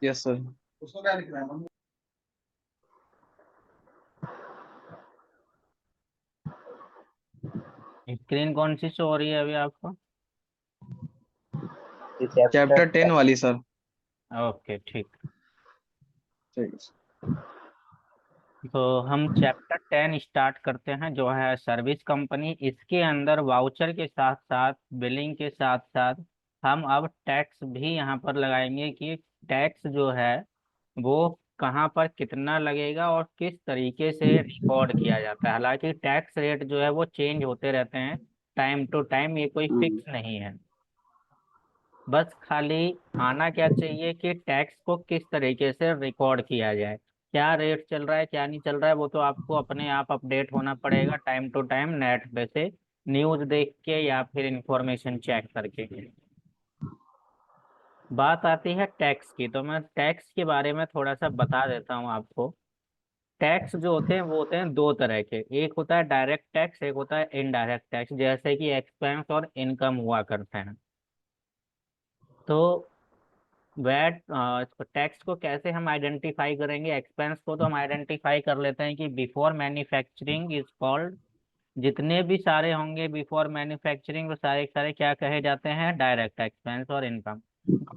Yes sir. Screen कौन सी show हो रही है अभी आपको? ये चैप्टर चैप्टर 10 वाली सर। ओके ठीक। ठीक है सर। तो हम चैप्टर 10 स्टार्ट करते हैं, जो है सर्विस कंपनी। इसके अंदर वाउचर के साथ साथ, बिलिंग के साथ साथ, हम अब टैक्स भी यहाँ पर लगाएंगे कि टैक्स जो है वो कहाँ पर कितना लगेगा और किस तरीके से रिकॉर्ड किया जाता है। हालांकि टैक्स रेट जो है वो चेंज होते रहते हैं टाइम टू टाइम, ये कोई फिक्स नहीं है। बस खाली आना क्या चाहिए कि टैक्स को किस तरीके से रिकॉर्ड किया जाए, क्या रेट चल रहा है क्या नहीं चल रहा है, वो तो आपको अपने आप अपडेट होना पड़ेगा टाइम टू टाइम, नेट पे से न्यूज़ देख के या फिर इंफॉर्मेशन चेक करके। बात आती है टैक्स की, तो मैं टैक्स के बारे में थोड़ा सा बता देता हूँ आपको। टैक्स जो होते हैं वो होते हैं दो तरह के, एक होता है डायरेक्ट टैक्स, एक होता है इनडायरेक्ट टैक्स, जैसे कि एक्सपेंस और इनकम हुआ करते हैं। तो वैट टैक्स को कैसे हम आइडेंटिफाई करेंगे? एक्सपेंस को तो हम आइडेंटिफाई कर लेते हैं कि बिफोर मैन्युफैक्चरिंग इज कॉल्ड, जितने भी सारे होंगे बिफोर मैन्युफैक्चरिंग वो सारे के सारे क्या कहे जाते हैं? डायरेक्ट एक्सपेंस और इनकम।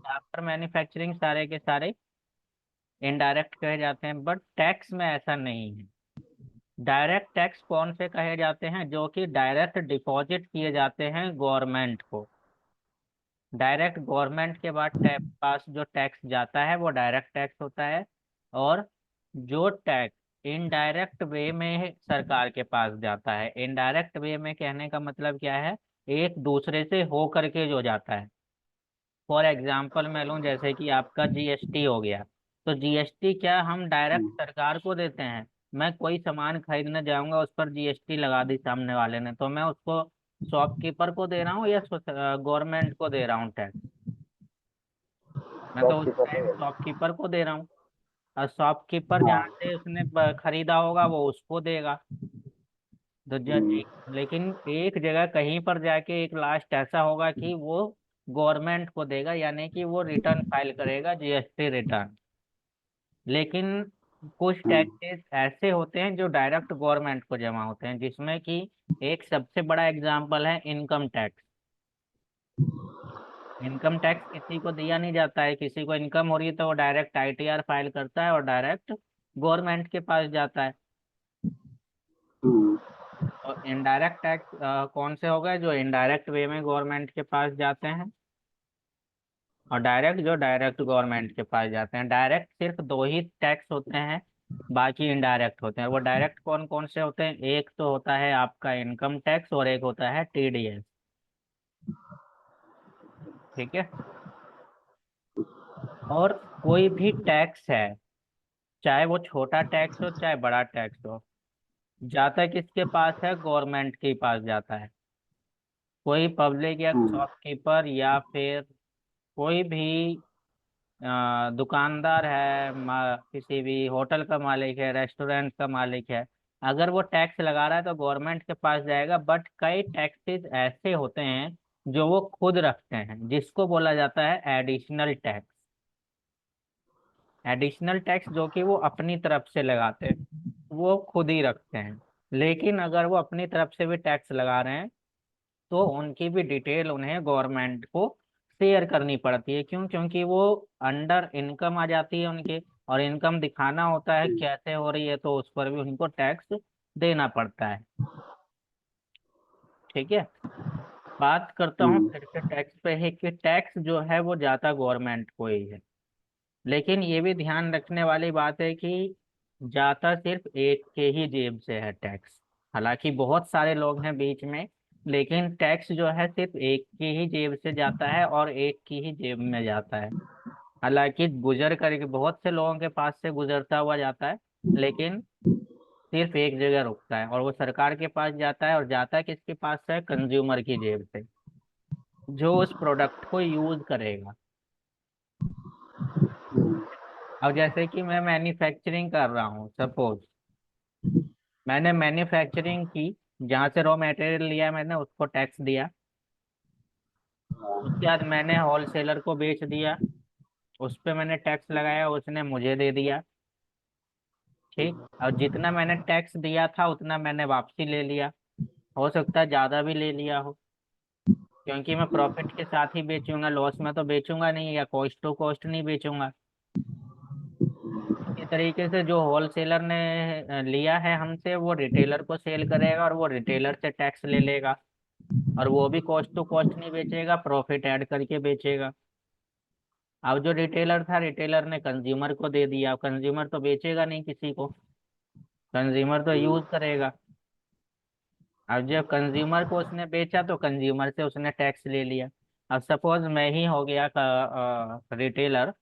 आफ्टर मैन्युफैक्चरिंग सारे के सारे इनडायरेक्ट कहे जाते हैं। बट टैक्स में ऐसा नहीं है। डायरेक्ट टैक्स कौन से कहे जाते हैं? जो कि डायरेक्ट डिपॉजिट किए जाते हैं गवर्नमेंट को। डायरेक्ट गवर्नमेंट के बाद पास जो टैक्स जाता है वो डायरेक्ट टैक्स होता है। और जो टैक्स इनडायरेक्ट वे में सरकार के पास जाता है, इनडायरेक्ट वे में कहने का मतलब क्या है? एक दूसरे से हो करके जो जाता है। फॉर एग्जाम्पल मैं लूँ, जैसे कि आपका जीएसटी हो गया, तो जीएसटी क्या हम डायरेक्ट सरकार को देते हैं? मैं कोई सामान खरीदने जाऊंगा, उस पर जीएसटी लगा दी सामने वाले ने, तो मैं उसको शॉपकीपर को दे रहा हूँ या गवर्नमेंट को दे रहा हूँ टैक्स? मैं तो उस शॉपकीपर टाइम को। शॉपकीपर को दे रहा हूँ। और शॉपकीपर जहाँ से उसने खरीदा होगा वो उसको देगा। तो लेकिन एक जगह कहीं पर जाके एक लास्ट ऐसा होगा कि वो गवर्नमेंट को देगा, यानी कि वो रिटर्न फाइल करेगा, जीएसटी रिटर्न। लेकिन कुछ टैक्सेस ऐसे होते हैं जो डायरेक्ट गवर्नमेंट को जमा होते हैं, जिसमें कि एक सबसे बड़ा एग्जांपल है इनकम टैक्स। इनकम टैक्स किसी को दिया नहीं जाता है, किसी को इनकम हो रही है तो वो डायरेक्ट आईटीआर फाइल करता है और डायरेक्ट गवर्नमेंट के पास जाता है। और इनडायरेक्ट टैक्स कौन से हो गए? जो इनडायरेक्ट वे में गवर्नमेंट के पास जाते हैं, और डायरेक्ट जो डायरेक्ट गवर्नमेंट के पास जाते हैं। डायरेक्ट सिर्फ दो ही टैक्स होते हैं, बाकी इनडायरेक्ट होते हैं। वो डायरेक्ट कौन कौन से होते हैं? एक तो होता है आपका इनकम टैक्स और एक होता है टीडीएस। ठीक है। और कोई भी टैक्स है, चाहे वो छोटा टैक्स हो चाहे बड़ा टैक्स हो, जाता किसके पास है? गवर्नमेंट के पास जाता है। कोई पब्लिक या शॉपकीपर या फिर कोई भी दुकानदार है, किसी भी होटल का मालिक है, रेस्टोरेंट का मालिक है, अगर वो टैक्स लगा रहा है तो गवर्नमेंट के पास जाएगा। बट कई टैक्सेस ऐसे होते हैं जो वो खुद रखते हैं, जिसको बोला जाता है एडिशनल टैक्स। एडिशनल टैक्स जो कि वो अपनी तरफ से लगाते हैं, वो खुद ही रखते हैं। लेकिन अगर वो अपनी तरफ से भी टैक्स लगा रहे हैं तो उनकी भी डिटेल उन्हें गवर्नमेंट को शेयर करनी पड़ती है। क्यों? क्योंकि वो अंडर इनकम आ जाती है उनके, और इनकम दिखाना होता है कैसे हो रही है, तो उस पर भी उनको टैक्स देना पड़ता है। ठीक है। बात करता हूँ फिर से टैक्स पे है कि टैक्स जो है वो जाता गवर्नमेंट को ही है। लेकिन ये भी ध्यान रखने वाली बात है कि जाता सिर्फ एक के ही जेब से है टैक्स। हालांकि बहुत सारे लोग हैं बीच में, लेकिन टैक्स जो है सिर्फ एक की ही जेब से जाता है और एक की ही जेब में जाता है। हालांकि गुजर करके बहुत से लोगों के पास से गुजरता हुआ जाता है, लेकिन सिर्फ एक जगह रुकता है और वो सरकार के पास जाता है। और जाता किसके पास से? कंज्यूमर की जेब से, जो उस प्रोडक्ट को यूज करेगा। अब जैसे कि मैं मैन्युफैक्चरिंग कर रहा हूँ, सपोज मैंने मैन्युफैक्चरिंग की, जहाँ से रॉ मटेरियल लिया मैंने उसको टैक्स दिया। उसके बाद मैंने होलसेलर को बेच दिया, उस पे मैंने टैक्स लगाया, उसने मुझे दे दिया। ठीक, और जितना मैंने टैक्स दिया था उतना मैंने वापसी ले लिया। हो सकता है ज्यादा भी ले लिया हो, क्योंकि मैं प्रॉफिट के साथ ही बेचूंगा, लॉस में तो बेचूंगा नहीं, या कॉस्ट टू कॉस्ट नहीं बेचूंगा। इसी तरीके से जो होलसेलर ने लिया है हमसे, वो रिटेलर को सेल करेगा और वो रिटेलर से टैक्स ले लेगा, और वो भी कॉस्ट टू कॉस्ट नहीं बेचेगा, प्रॉफिट ऐड करके बेचेगा। अब जो रिटेलर था, रिटेलर ने कंज्यूमर को दे दिया, कंज्यूमर तो बेचेगा नहीं किसी को, कंज्यूमर तो यूज करेगा। अब जब कंज्यूमर को उसने बेचा तो कंज्यूमर से उसने टैक्स ले लिया। अब सपोज मैं ही हो गया रिटेलर,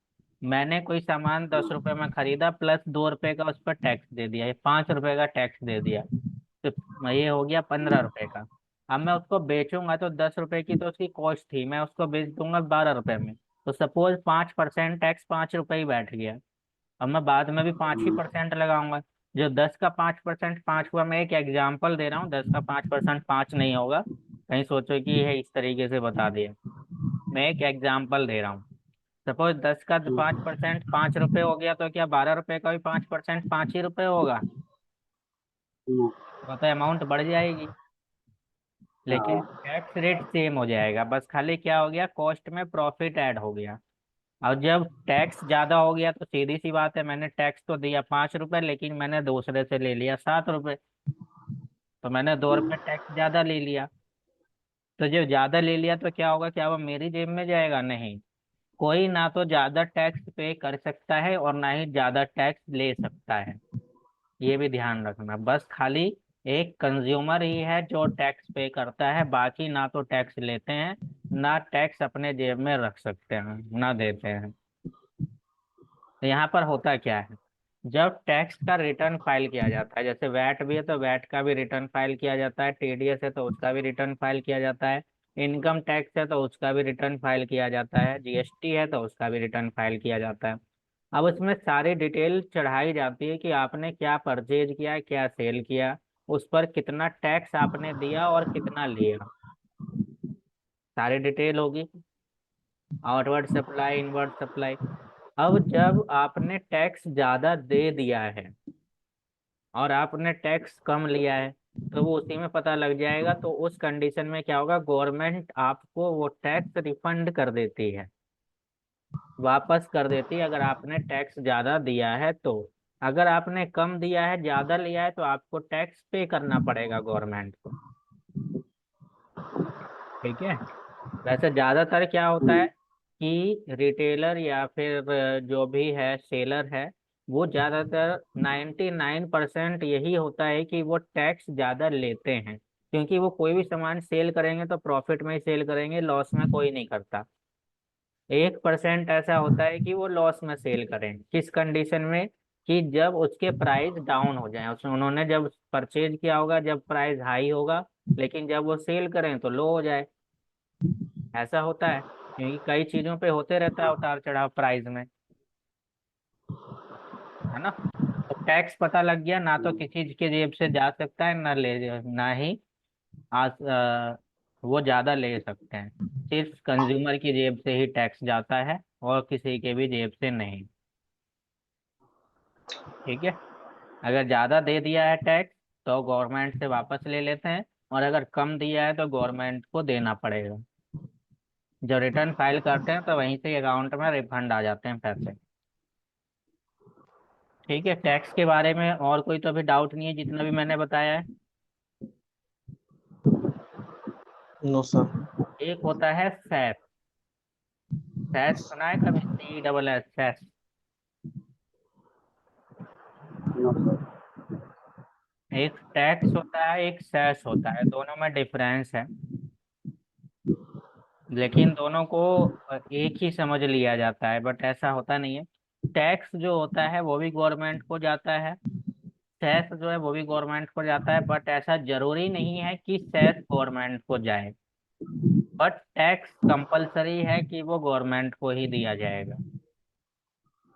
मैंने कोई सामान 10 रुपए में खरीदा, प्लस 2 रुपए का उस पर टैक्स दे दिया, या 5 रुपए का टैक्स दे दिया, तो ये हो गया 15 रुपए का। अब मैं उसको बेचूंगा तो 10 रुपए की तो उसकी कॉस्ट थी, मैं उसको बेच दूंगा 12 रुपए में। तो सपोज 5% टैक्स 5 रुपए ही बैठ गया। अब मैं बाद में भी 5 ही % लगाऊंगा। जो 10 का 5%, 5 हुआ, मैं एक एग्जाम्पल दे रहा हूँ, 10 का 5% 5 नहीं होगा, कहीं सोचो कि यह इस तरीके से बता दिया। मैं एक एग्जाम्पल दे रहा हूँ। सपोज 10 का 5% 5 रुपए हो गया, तो क्या 12 रुपए का भी 5% 5 ही रुपए होगा? वो तो अमाउंट बढ़ जाएगी, लेकिन हाँ। टैक्स रेट सेम हो जाएगा, बस खाली क्या हो गया, कॉस्ट में प्रॉफिट ऐड हो गया। और जब टैक्स ज्यादा हो गया तो सीधी सी बात है, मैंने टैक्स तो दिया 5 रुपए, लेकिन मैंने दूसरे से ले लिया 7 रुपए, तो मैंने 2 रुपए टैक्स ज्यादा ले लिया। तो जब ज्यादा ले लिया तो क्या होगा, क्या वो मेरी जेब में जाएगा? नहीं। कोई ना तो ज्यादा टैक्स पे कर सकता है और ना ही ज्यादा टैक्स ले सकता है, ये भी ध्यान रखना। बस खाली एक कंज्यूमर ही है जो टैक्स पे करता है, बाकी ना तो टैक्स लेते हैं, ना टैक्स अपने जेब में रख सकते हैं, ना देते हैं। तो यहाँ पर होता क्या है, जब टैक्स का रिटर्न फाइल किया जाता है, जैसे वैट भी है तो वैट का भी रिटर्न फाइल किया जाता है, टीडीएस है तो उसका भी रिटर्न फाइल किया जाता है, इनकम टैक्स है तो उसका भी रिटर्न फाइल किया जाता है, जीएसटी है तो उसका भी रिटर्न फाइल किया जाता है। अब उसमें सारी डिटेल चढ़ाई जाती है कि आपने क्या परचेज किया, क्या सेल किया, उस पर कितना टैक्स आपने दिया और कितना लिया, सारी डिटेल होगी। Outward supply, inward supply. अब जब आपने टैक्स ज्यादा दे दिया है और आपने टैक्स कम लिया है, तो वो उसी में पता लग जाएगा। तो उस कंडीशन में क्या होगा, गवर्नमेंट आपको वो टैक्स रिफंड कर देती है, वापस कर देती है, अगर आपने टैक्स ज्यादा दिया है तो। अगर आपने कम दिया है, ज्यादा लिया है, तो आपको टैक्स पे करना पड़ेगा गवर्नमेंट को। ठीक है। वैसे ज्यादातर क्या होता है कि रिटेलर या फिर जो भी है सेलर है, वो ज्यादातर 99% यही होता है कि वो टैक्स ज्यादा लेते हैं, क्योंकि वो कोई भी सामान सेल करेंगे तो प्रॉफिट में ही सेल करेंगे, लॉस में कोई नहीं करता। 1% ऐसा होता है कि वो लॉस में सेल करें, किस कंडीशन में, कि जब उसके प्राइस डाउन हो जाए, उसमें उन्होंने जब परचेज किया होगा जब प्राइस हाई होगा, लेकिन जब वो सेल करें तो लो हो जाए। ऐसा होता है, क्योंकि कई चीजों पे होते रहता है उतार चढ़ाव प्राइस में, है ना। तो टैक्स पता लग गया, ना तो किसी के जेब से जा सकता है, ना ही वो ज्यादा ले सकते हैं। सिर्फ कंज्यूमर की जेब से ही टैक्स जाता है, और किसी के भी जेब से नहीं। ठीक है। अगर ज्यादा दे दिया है टैक्स तो गवर्नमेंट से वापस ले लेते हैं, और अगर कम दिया है तो गवर्नमेंट को देना पड़ेगा। जब रिटर्न फाइल करते हैं तो वहीं से अकाउंट में रिफंड आ जाते हैं पैसे। ठीक है। टैक्स के बारे में और कोई तो अभी डाउट नहीं है जितना भी मैंने बताया है? No sir. एक होता है सेस। सेस सुना है कभी? CSS, cess. No sir. एक टैक्स होता है, एक सेस होता है, दोनों में डिफरेंस है, लेकिन दोनों को एक ही समझ लिया जाता है, बट ऐसा होता नहीं है। टैक्स जो होता है वो भी गवर्नमेंट को जाता है, सेस जो है वो भी गवर्नमेंट को जाता है, बट ऐसा जरूरी नहीं है कि सेस गवर्नमेंट को जाए, बट टैक्स कंपलसरी है कि वो गवर्नमेंट को ही दिया जाएगा।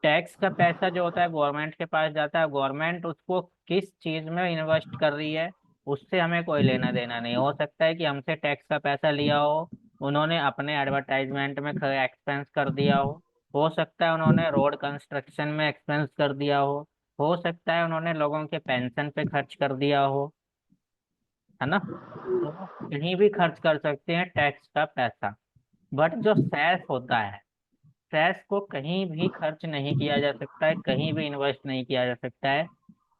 टैक्स का पैसा जो होता है गवर्नमेंट के पास जाता है, गवर्नमेंट उसको किस चीज में इन्वेस्ट कर रही है उससे हमें कोई लेना देना नहीं। हो सकता है कि हमसे टैक्स का पैसा लिया हो, उन्होंने अपने एडवर्टाइजमेंट में एक्सपेंस कर दिया हो, हो सकता है उन्होंने रोड कंस्ट्रक्शन में एक्सपेंस कर दिया हो सकता है उन्होंने लोगों के पेंशन पे खर्च कर दिया हो, है ना। तो वो कहीं भी खर्च कर सकते हैं टैक्स का पैसा। बट जो सेस होता है, सेस को कहीं भी खर्च नहीं किया जा सकता है, कहीं भी इन्वेस्ट नहीं किया जा सकता है।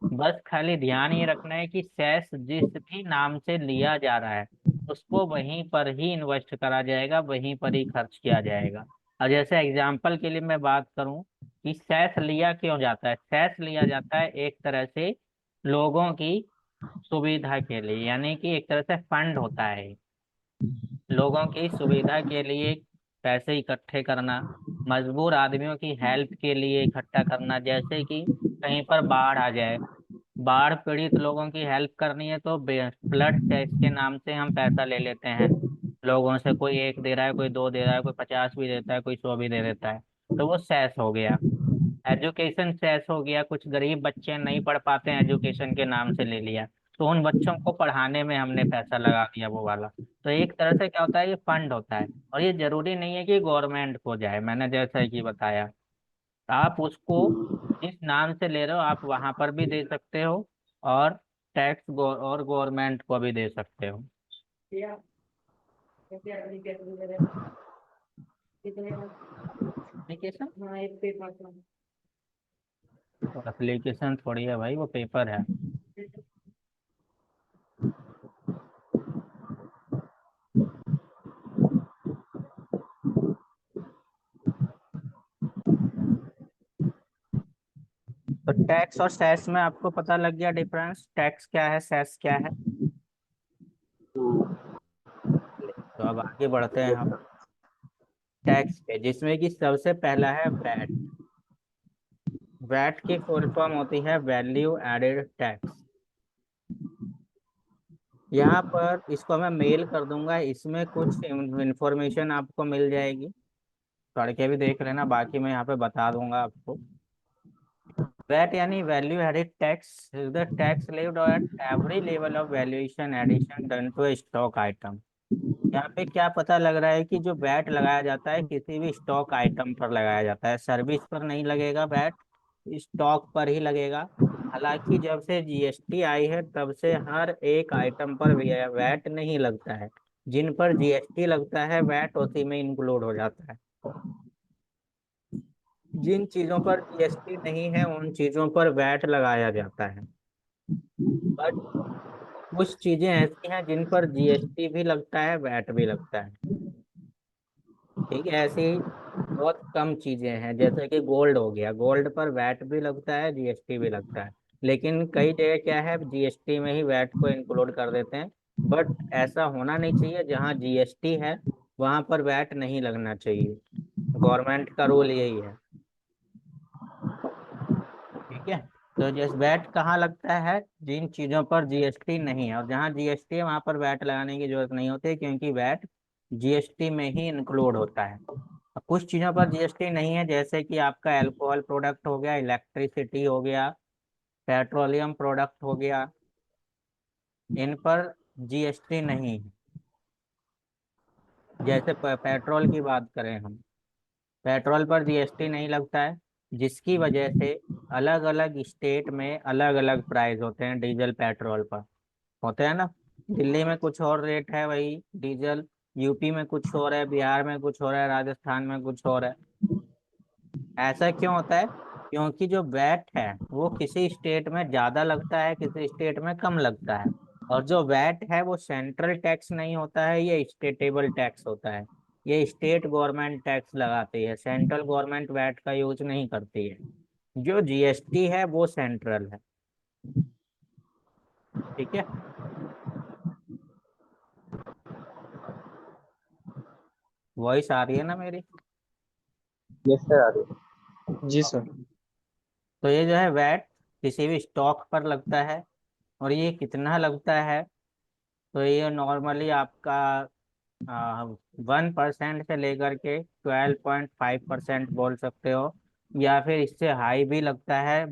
बस खाली ध्यान ये रखना है कि सेस जिस भी नाम से लिया जा रहा है उसको वहीं पर ही इन्वेस्ट करा जाएगा, वहीं पर ही खर्च किया जाएगा। और जैसे एग्जाम्पल के लिए मैं बात करूं कि सेस लिया क्यों जाता है, सेस लिया जाता है एक तरह से लोगों की सुविधा के लिए, यानी कि एक तरह से फंड होता है लोगों की सुविधा के लिए, पैसे इकट्ठे करना, मजबूर आदमियों की हेल्प के लिए इकट्ठा करना। जैसे कि कहीं पर बाढ़ आ जाए, बाढ़ पीड़ित लोगों की हेल्प करनी है तो फ्लड टैक्स के नाम से हम पैसा ले लेते हैं लोगों से। कोई एक दे रहा है, कोई दो दे रहा है, कोई 50 भी देता है, कोई 100 भी दे देता है, तो वो सेस हो गया। एजुकेशन सेस हो गया, कुछ गरीब बच्चे नहीं पढ़ पाते हैं, एजुकेशन के नाम से ले लिया, तो उन बच्चों को पढ़ाने में हमने पैसा लगा दिया वो वाला। तो एक तरह से क्या होता है, ये फंड होता है। और ये जरूरी नहीं है कि गवर्नमेंट को जाए, मैंने जैसा कि बताया, आप उसको जिस नाम से ले रहे हो आप वहां पर भी दे सकते हो, और टैक्स और गवर्नमेंट को भी दे सकते हो। एप्लीकेशन, एप्लीकेशन थोड़ी है भाई, वो पेपर है। तो टैक्स और सेस में आपको पता लग गया डिफरेंस, टैक्स क्या है सेस क्या है। तो अब आगे बढ़ते हैं हम टैक्स पे, जिसमें कि सबसे पहला है वैट। वैट की फुल फॉर्म होती है वैल्यू एडेड टैक्स। यहाँ पर इसको मैं मेल कर दूंगा, इसमें कुछ इंफॉर्मेशन आपको मिल जाएगी, पढ़ के भी देख लेना, बाकी मैं यहाँ पे बता दूंगा आपको। वैट यानी value added tax is the tax levied at every level of valuation addition done to stock item. यहाँ पे क्या पता लग रहा है कि जो वैट लगाया जाता है किसी भी स्टॉक आइटम पर लगाया जाता है, सर्विस पर नहीं लगेगा वैट, स्टॉक पर ही लगेगा। हालांकि जब से जीएसटी आई है तब से हर एक आइटम पर वैट नहीं लगता है, जिन पर जीएसटी लगता है वैट उसी में इंक्लूड हो जाता है। जिन चीजों पर जीएसटी नहीं है उन चीजों पर वैट लगाया जाता है। बट कुछ चीजें ऐसी हैं जिन पर जीएसटी भी लगता है वैट भी लगता है। ठीक है, ऐसी बहुत कम चीजें हैं, जैसे कि गोल्ड हो गया, गोल्ड पर वैट भी लगता है जीएसटी भी लगता है। लेकिन कई जगह क्या है, जीएसटी में ही वैट को इंक्लूड कर देते हैं। बट ऐसा होना नहीं चाहिए, जहाँ जीएसटी है वहां पर वैट नहीं लगना चाहिए, गवर्नमेंट का रूल यही है। ठीक है, तो जैसे वैट कहाँ लगता है, जिन चीजों पर जीएसटी नहीं है, और जहाँ जीएसटी है वहां पर वैट लगाने की जरूरत नहीं होती, क्योंकि वैट जीएसटी में ही इंक्लूड होता है। अब कुछ चीजों पर जीएसटी नहीं है, जैसे कि आपका अल्कोहल प्रोडक्ट हो गया, इलेक्ट्रिसिटी हो गया, पेट्रोलियम प्रोडक्ट हो गया, इन पर जीएसटी नहीं है। जैसे पेट्रोल की बात करें हम, पेट्रोल पर जीएसटी नहीं लगता है, जिसकी वजह से अलग अलग स्टेट में अलग अलग प्राइस होते हैं डीजल पेट्रोल पर, होते हैं ना। दिल्ली में कुछ और रेट है वही डीजल, यूपी में कुछ और है, बिहार में कुछ और है, राजस्थान में कुछ और है। ऐसा क्यों होता है, क्योंकि जो वैट है वो किसी स्टेट में ज्यादा लगता है, किसी स्टेट में कम लगता है। और जो वैट है वो सेंट्रल टैक्स नहीं होता है, ये स्टेटेबल टैक्स होता है। ये स्टेट गवर्नमेंट टैक्स लगाती है, सेंट्रल गवर्नमेंट वैट का यूज नहीं करती है। जो जीएसटी है वो सेंट्रल है। ठीक है, वॉइस आ रही है ना मेरी। यस सर, आ रही है जी सर। तो ये जो है वैट किसी भी स्टॉक पर लगता है, और ये कितना लगता है, तो ये नॉर्मली आपका 1% से लेकर के 12.5% बोल सकते हो, या फिर इससे हाई भी लगता है।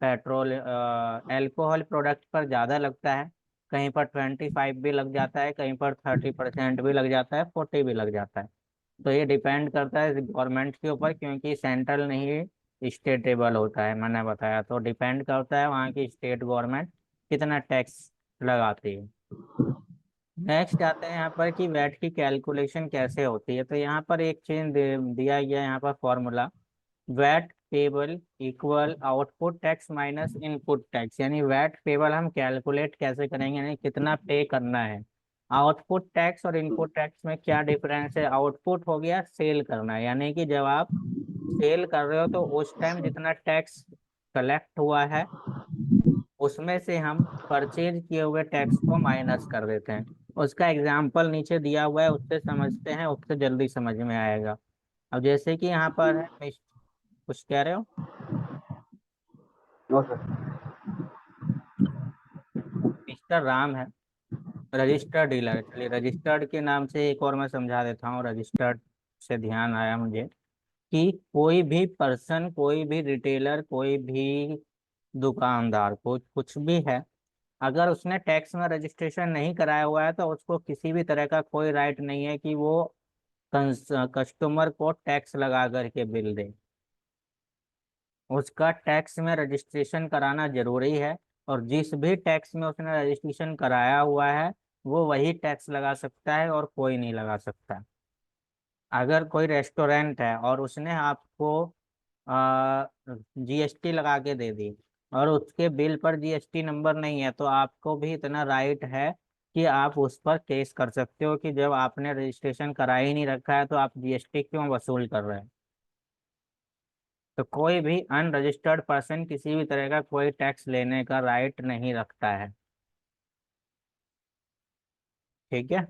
पेट्रोल अल्कोहल प्रोडक्ट पर ज़्यादा लगता है, कहीं पर 25 भी लग जाता है, कहीं पर 30% भी लग जाता है, 40 भी लग जाता है। तो ये डिपेंड करता है गवर्नमेंट के ऊपर, क्योंकि सेंट्रल नहीं स्टेटेबल होता है, मैंने बताया। तो डिपेंड करता है वहाँ की स्टेट गवर्नमेंट कितना टैक्स लगाती है। नेक्स्ट आते हैं यहाँ पर कि वैट की कैलकुलेशन कैसे होती है। तो यहाँ पर एक चीज दिया गया है यहाँ पर formula, VAT payable equal output tax minus input tax. यानी वैट पेबल हम कैलकुलेट कैसे करेंगे, यानी कितना पे करना है। आउटपुट टैक्स और इनपुट टैक्स में क्या डिफरेंस है? आउटपुट हो गया सेल करना, यानी कि जब आप सेल कर रहे हो तो उस टाइम जितना टैक्स कलेक्ट हुआ है उसमें से हम परचेज किए हुए टैक्स को माइनस कर देते हैं। उसका एग्जाम्पल नीचे दिया हुआ है, उससे समझते हैं, उससे जल्दी समझ में आएगा। अब जैसे कि यहाँ पर है कुछ कह रहे हो? No sir. मिस्टर राम है, रजिस्टर्ड डीलर। चलिए रजिस्टर्ड के नाम से एक और मैं समझा देता हूँ। रजिस्टर्ड से ध्यान आया मुझे कि कोई भी पर्सन, कोई भी रिटेलर, कोई भी दुकानदार, कोई कुछ भी है, अगर उसने टैक्स में रजिस्ट्रेशन नहीं कराया हुआ है तो उसको किसी भी तरह का कोई राइट नहीं है कि वो कस्टमर को टैक्स लगा करके बिल दे। उसका टैक्स में रजिस्ट्रेशन कराना जरूरी है, और जिस भी टैक्स में उसने रजिस्ट्रेशन कराया हुआ है वो वही टैक्स लगा सकता है और कोई नहीं लगा सकता। अगर कोई रेस्टोरेंट है और उसने आपको जीएसटी लगा के दे दी और उसके बिल पर जीएसटी नंबर नहीं है, तो आपको भी इतना राइट है कि आप उस पर केस कर सकते हो कि जब आपने रजिस्ट्रेशन करा ही नहीं रखा है तो आप जीएसटी क्यों वसूल कर रहे हैं। तो कोई भी अनरजिस्टर्ड पर्सन किसी भी तरह का कोई टैक्स लेने का राइट नहीं रखता है। ठीक है।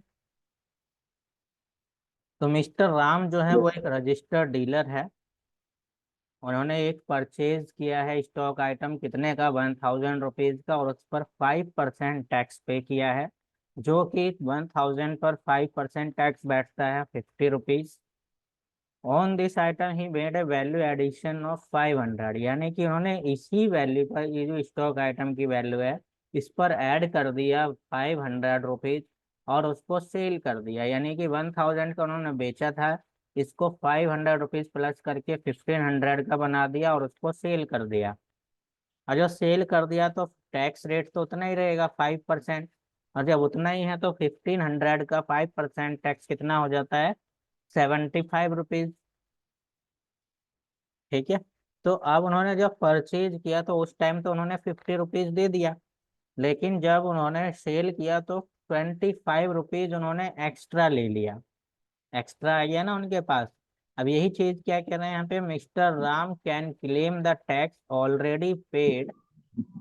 तो मिस्टर राम जो है वो यस एक सर। रजिस्टर्ड डीलर है। उन्होंने एक परचेज किया है स्टॉक आइटम, कितने का? 1000 रुपीज का, और उस पर 5% टैक्स पे किया है, जो कि 1000 पर 5% टैक्स बैठता है 50 rupees. On this item he made a value addition of 500, यानी कि उन्होंने इसी वैल्यू पर, ये जो स्टॉक आइटम की वैल्यू है, इस पर ऐड कर दिया 500 रुपीज और उसको सेल कर दिया। यानी कि 1000 का उन्होंने बेचा था, इसको 500 रुपीज प्लस करके 1500 का बना दिया और उसको सेल कर दिया। और जब सेल कर दिया तो टैक्स रेट तो उतना ही रहेगा 5%, और जब उतना ही है तो 1500 का 5% टैक्स कितना हो जाता है? 75 रुपीज। ठीक है। तो अब उन्होंने जब परचेज किया तो उस टाइम तो उन्होंने 50 रुपीज दे दिया, लेकिन जब उन्होंने सेल किया तो 25 रुपीज उन्होंने एक्स्ट्रा ले लिया। एक्स्ट्रा आ गया ना उनके पास। अब यही चीज क्या कह रहे हैं यहाँ पे, mister Ram can claim the tax already paid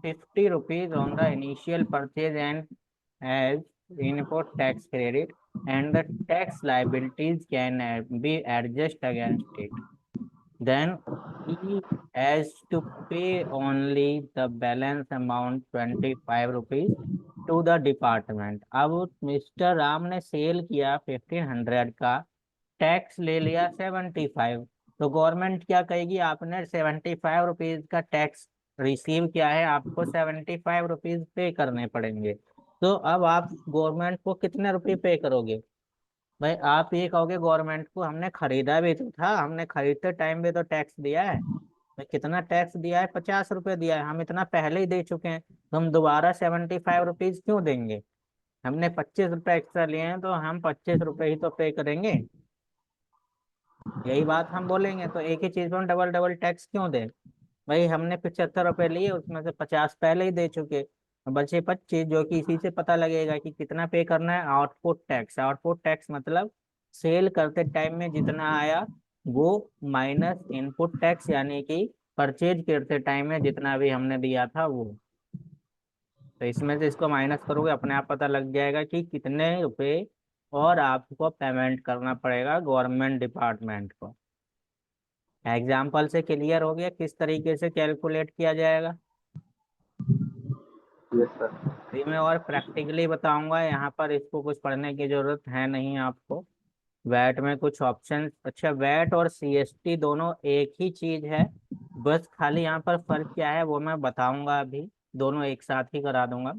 50 rupees on the initial purchase and as input tax credit, and the tax liabilities can be adjust against it. Then he has to pay only the balance amount 25 rupees to the department. अब mister Ram ने sell किया 1500 का, tax ले लिया 75। तो government क्या कहेगी? आपने 75 रुपीज का टैक्स रिसीव किया है, आपको 75 रुपीज पे करने पड़ेंगे। तो अब आप गवर्नमेंट को कितने रुपए पे करोगे? भाई आप ये कहोगे गवर्नमेंट को हमने खरीदा भी तो था, हमने खरीदते टाइम भी तो टैक्स दिया है। भाई कितना टैक्स दिया है? 50 रुपए दिया है, हम इतना पहले ही दे चुके हैं, तो हम दोबारा 75 रुपीज क्यों देंगे? हमने 25 रुपए एक्स्ट्रा लिए हैं तो हम 25 रुपए ही तो पे करेंगे। यही बात हम बोलेंगे, तो एक ही चीज पर हम डबल डबल टैक्स क्यों दें? भाई हमने 75 रुपए लिए, उसमें से 50 पहले ही दे चुके, बचे 25, जो कि इसी से पता लगेगा कि कितना पे करना है। आउटपुट टैक्स, आउटपुट टैक्स मतलब सेल करते टाइम में जितना आया वो माइनस इनपुट टैक्स, यानी कि परचेज करते टाइम में जितना भी हमने दिया था वो। तो इसमें से इसको माइनस करोगे, अपने आप पता लग जाएगा कि कितने रुपए और आपको पेमेंट करना पड़ेगा गवर्नमेंट डिपार्टमेंट को। एग्जाम्पल से क्लियर हो गया किस तरीके से कैलकुलेट किया जाएगा? Yes sir. अभी मैं और प्रैक्टिकली बताऊंगा, यहाँ पर इसको कुछ पढ़ने की जरूरत है नहीं आपको। वैट में कुछ ऑप्शन, अच्छा वैट और सीएसटी दोनों एक ही चीज है, बस खाली यहाँ पर फर्क क्या है वो मैं बताऊंगा अभी। दोनों एक साथ ही करा दूंगा।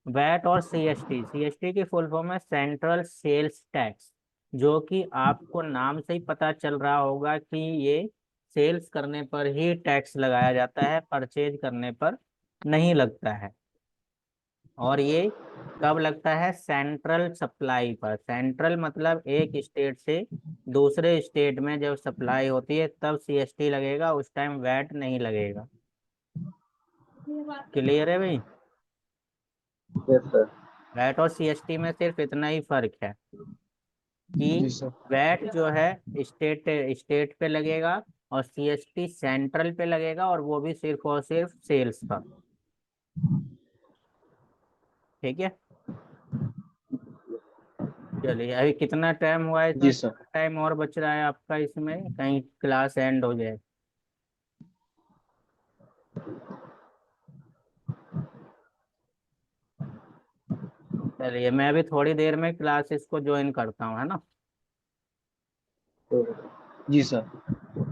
वैट और सीएसटी, सीएसटी की फुल फॉर्म है सेंट्रल सेल्स टैक्स। जो कि आपको नाम से ही पता चल रहा होगा कि ये सेल्स करने पर ही टैक्स लगाया जाता है, परचेज करने पर नहीं लगता है। और ये कब लगता है? सेंट्रल सप्लाई पर। सेंट्रल मतलब एक स्टेट से दूसरे स्टेट में जब सप्लाई होती है तब सीएसटी लगेगा, उस टाइम वैट नहीं लगेगा। क्लियर है भाई? Yes sir. वैट और सीएसटी में सिर्फ इतना ही फर्क है जी कि सर। वैट जो है स्टेट स्टेट पे लगेगा और सीएसटी सेंट्रल पे लगेगा, और वो भी सिर्फ और सिर्फ सेल्स पर। ठीक है, चलिए अभी कितना टाइम हुआ है इसमें? जी सर। टाइम और बच रहा है आपका इसमें, कहीं क्लास एंड हो जाए। चलिए मैं अभी थोड़ी देर में क्लास इसको ज्वाइन करता हूँ, है ना? जी सर।